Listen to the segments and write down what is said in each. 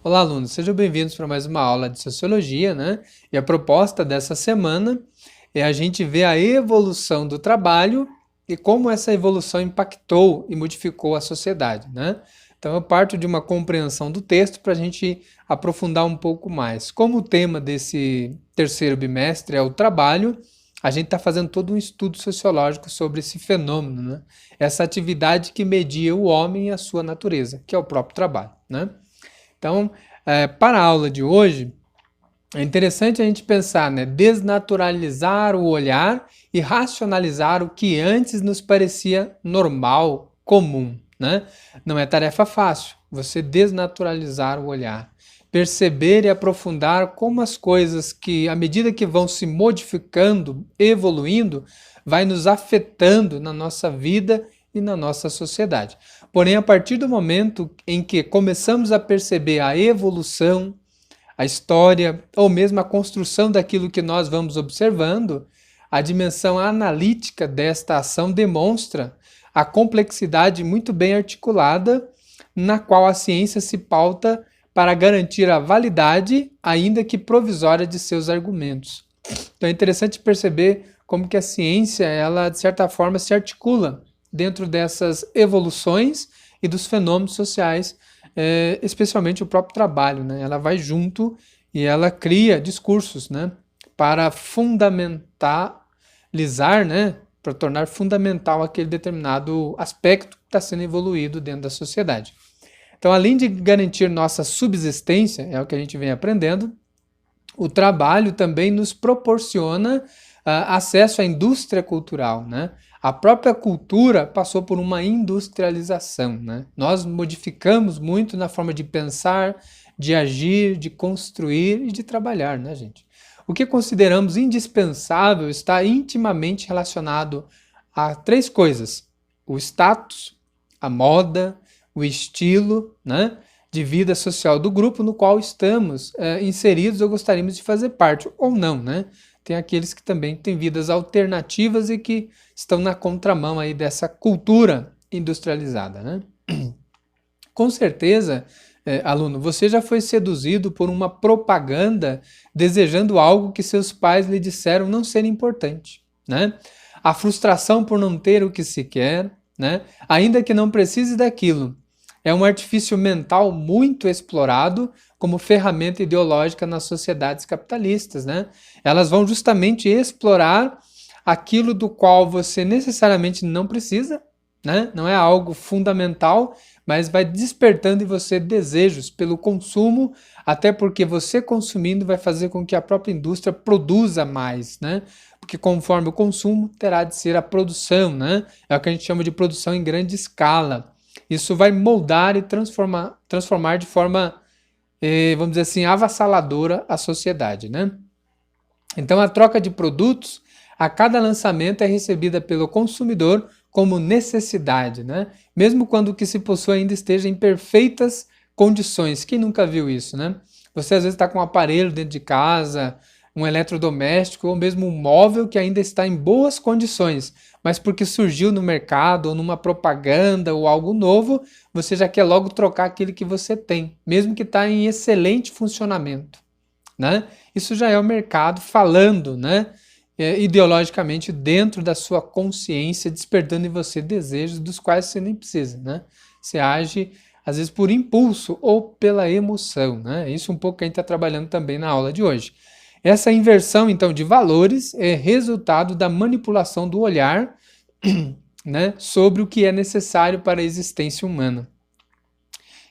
Olá, alunos, sejam bem-vindos para mais uma aula de Sociologia, né? E a proposta dessa semana é a gente ver a evolução do trabalho e como essa evolução impactou e modificou a sociedade, né? Então, eu parto de uma compreensão do texto para a gente aprofundar um pouco mais. Como o tema desse terceiro bimestre é o trabalho, a gente está fazendo todo um estudo sociológico sobre esse fenômeno, né? Essa atividade que media o homem e a sua natureza, que é o próprio trabalho, né? Então, para a aula de hoje, é interessante a gente pensar, né? Desnaturalizar o olhar e racionalizar o que antes nos parecia normal, comum, né? Não é tarefa fácil você desnaturalizar o olhar. Perceber e aprofundar como as coisas que, à medida que vão se modificando, evoluindo, vai nos afetando na nossa vida e na nossa sociedade. Porém, a partir do momento em que começamos a perceber a evolução, a história ou mesmo a construção daquilo que nós vamos observando, a dimensão analítica desta ação demonstra a complexidade muito bem articulada na qual a ciência se pauta para garantir a validade, ainda que provisória, de seus argumentos. Então é interessante perceber como que a ciência, ela de certa forma se articula dentro dessas evoluções e dos fenômenos sociais, especialmente o próprio trabalho, né? Ela vai junto e ela cria discursos, né? Para fundamentalizar, né? Para tornar fundamental aquele determinado aspecto que está sendo evoluído dentro da sociedade. Então, além de garantir nossa subsistência, é o que a gente vem aprendendo, o trabalho também nos proporciona acesso à indústria cultural, né? A própria cultura passou por uma industrialização, né? Nós modificamos muito na forma de pensar, de agir, de construir e de trabalhar, né, gente? O que consideramos indispensável está intimamente relacionado a três coisas: o status, a moda, o estilo, né, de vida social do grupo no qual estamos inseridos ou gostaríamos de fazer parte, ou não, né? Tem aqueles que também têm vidas alternativas e que estão na contramão aí dessa cultura industrializada, né? Com certeza, aluno, você já foi seduzido por uma propaganda desejando algo que seus pais lhe disseram não ser importante, né? A frustração por não ter o que se quer, né? Ainda que não precise daquilo. É um artifício mental muito explorado como ferramenta ideológica nas sociedades capitalistas, né? Elas vão justamente explorar aquilo do qual você necessariamente não precisa, né? Não é algo fundamental, mas vai despertando em você desejos pelo consumo, até porque você consumindo vai fazer com que a própria indústria produza mais, né? Porque conforme o consumo, terá de ser a produção, né? É o que a gente chama de produção em grande escala. Isso vai moldar e transformar de forma, vamos dizer assim, avassaladora a sociedade, né? Então, a troca de produtos a cada lançamento é recebida pelo consumidor como necessidade, né? Mesmo quando o que se possui ainda esteja em perfeitas condições. Quem nunca viu isso, né? Você às vezes está com um aparelho dentro de casa, um eletrodoméstico ou mesmo um móvel que ainda está em boas condições, mas porque surgiu no mercado ou numa propaganda ou algo novo, você já quer logo trocar aquele que você tem, mesmo que está em excelente funcionamento, né? Isso já é o mercado falando, né? Ideologicamente dentro da sua consciência, despertando em você desejos dos quais você nem precisa, né? Você age às vezes por impulso ou pela emoção, né? Isso um pouco que a gente está trabalhando também na aula de hoje. Essa inversão, então, de valores é resultado da manipulação do olhar, né, sobre o que é necessário para a existência humana.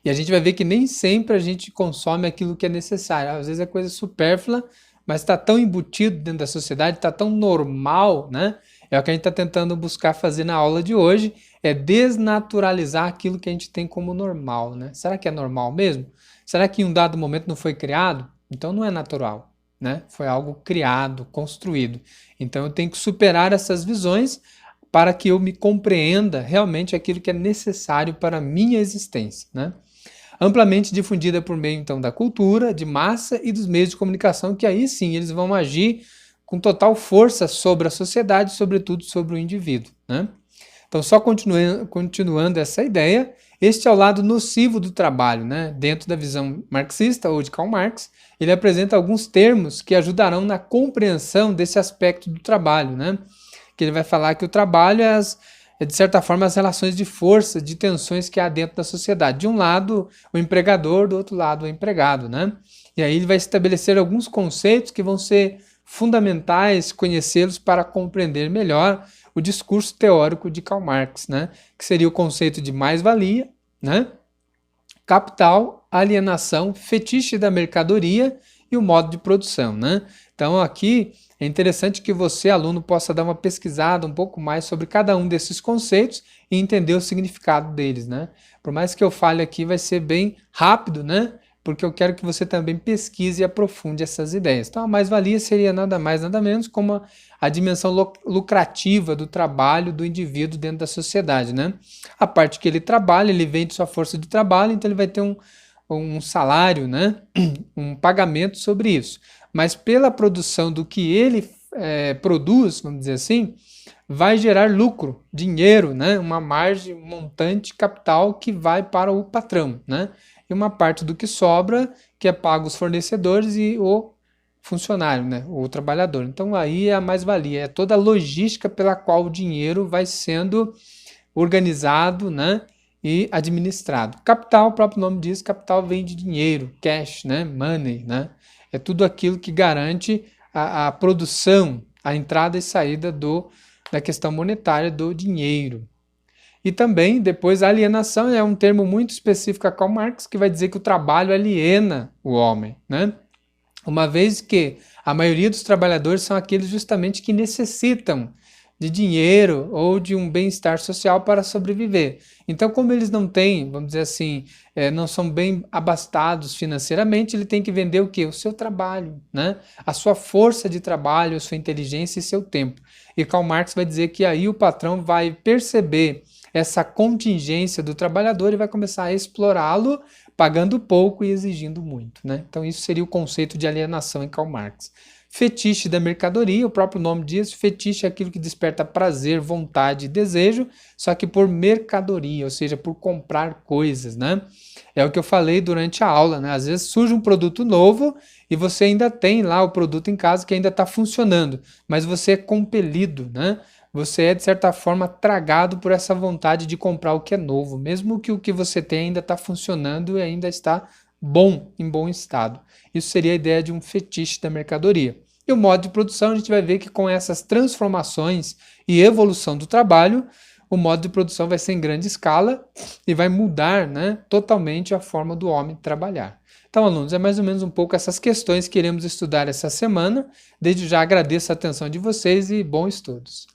E a gente vai ver que nem sempre a gente consome aquilo que é necessário. Às vezes é coisa supérflua, mas está tão embutido dentro da sociedade, está tão normal, né? É o que a gente está tentando buscar fazer na aula de hoje, é desnaturalizar aquilo que a gente tem como normal, né? Será que é normal mesmo? Será que em um dado momento não foi criado? Então não é natural, né? Foi algo criado, construído. Então eu tenho que superar essas visões para que eu me compreenda realmente aquilo que é necessário para a minha existência, né? Amplamente difundida por meio, então, da cultura, de massa e dos meios de comunicação, que aí sim eles vão agir com total força sobre a sociedade, sobretudo sobre o indivíduo, né? Então, só continuando essa ideia, Este é o lado nocivo do trabalho, né? Dentro da visão marxista ou de Karl Marx, ele apresenta alguns termos que ajudarão na compreensão desse aspecto do trabalho, né? Que ele vai falar que o trabalho é de certa forma, as relações de força, de tensões que há dentro da sociedade. De um lado, o empregador, do outro lado, o empregado, né? E aí ele vai estabelecer alguns conceitos que vão ser fundamentais conhecê-los para compreender melhor o discurso teórico de Karl Marx, né? Que seria o conceito de mais-valia, né? Capital, alienação, fetiche da mercadoria e o modo de produção, né? Então aqui é interessante que você, aluno, possa dar uma pesquisada um pouco mais sobre cada um desses conceitos e entender o significado deles, né? Por mais que eu fale aqui, vai ser bem rápido, né? Porque eu quero que você também pesquise e aprofunde essas ideias. Então, a mais-valia seria nada mais, nada menos como a dimensão lucrativa do trabalho do indivíduo dentro da sociedade, né? A parte que ele trabalha, ele vende sua força de trabalho, então ele vai ter um salário, né? Um pagamento sobre isso. Mas pela produção do que ele produz, vamos dizer assim, vai gerar lucro, dinheiro, né? Uma margem, um montante capital que vai para o patrão, né? E uma parte do que sobra, que é pago os fornecedores e o funcionário, né? O trabalhador. Então aí é a mais-valia, é toda a logística pela qual o dinheiro vai sendo organizado, né? E administrado. Capital, o próprio nome diz, capital vem de dinheiro, cash, né? Money, né? É tudo aquilo que garante a produção, a entrada e saída da questão monetária do dinheiro. E também, depois, a alienação é um termo muito específico a Karl Marx, que vai dizer que o trabalho aliena o homem, né? Uma vez que a maioria dos trabalhadores são aqueles justamente que necessitam de dinheiro ou de um bem-estar social para sobreviver. Então, como eles não têm, vamos dizer assim, não são bem abastados financeiramente, ele tem que vender o quê? O seu trabalho, né? A sua força de trabalho, a sua inteligência e seu tempo. E Karl Marx vai dizer que aí o patrão vai perceber essa contingência do trabalhador e vai começar a explorá-lo, pagando pouco e exigindo muito, né? Então isso seria o conceito de alienação em Karl Marx. Fetiche da mercadoria, o próprio nome diz, fetiche é aquilo que desperta prazer, vontade e desejo, só que por mercadoria, ou seja, por comprar coisas, né? É o que eu falei durante a aula, né? Às vezes surge um produto novo e você ainda tem lá o produto em casa que ainda está funcionando, mas você é compelido, né? Você é, de certa forma, tragado por essa vontade de comprar o que é novo, mesmo que o que você tem ainda está funcionando e ainda está bom, em bom estado. Isso seria a ideia de um fetiche da mercadoria. E o modo de produção, a gente vai ver que com essas transformações e evolução do trabalho, o modo de produção vai ser em grande escala e vai mudar, né, totalmente a forma do homem trabalhar. Então, alunos, é mais ou menos um pouco essas questões que iremos estudar essa semana. Desde já agradeço a atenção de vocês e bons estudos.